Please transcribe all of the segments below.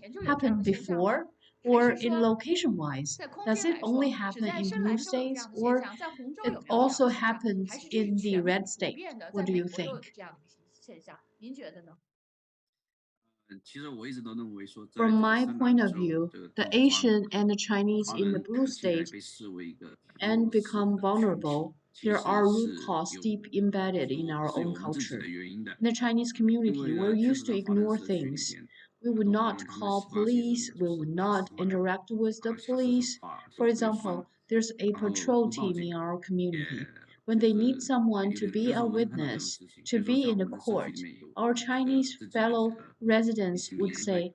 crimes happened before? Or in location wise, does it only happen in blue states or it also happens in the red state? What do you think? 其实我一直都认为说，在 From 这个 my 深 point 蓝 of 州 view, 这个 the 地方， Asian and the Chinese 华 in the 人 blue 看起来 state 被视为一个 and 弱势 become 的群体， vulnerable, 其 there 实 are root 是 cause 有 deep embedded in our 是有 own 我们自己 culture. 的原因的。 In the Chinese 因 community, 为 we're 确 used 实 to 在华人 ignore 社区里 things. 面， We 很 would 多 not 人他们 call 习惯性 police, 的 we 就是 would 打 not 死坏人， interact with the 下次说 police. 话 For 就会 example, 算， there's a 然后 patrol 不报 team in 警， our 也 community. 就 When they need 是 someone 有 to 点 be 有 a 时候能看到这种 witness, 事情。 to 比如说 be 像 in 我 the 们的社区 court, 里面有 our 这个 Chinese 自己的这 fellow 个一 residents 些 would 民 say,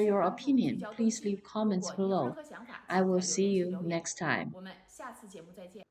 share your opinion, please leave comments 如果您有任 below. 何想法， I 请 will 在留 see 言区 you 留言。 next time. 我们下次节目再见。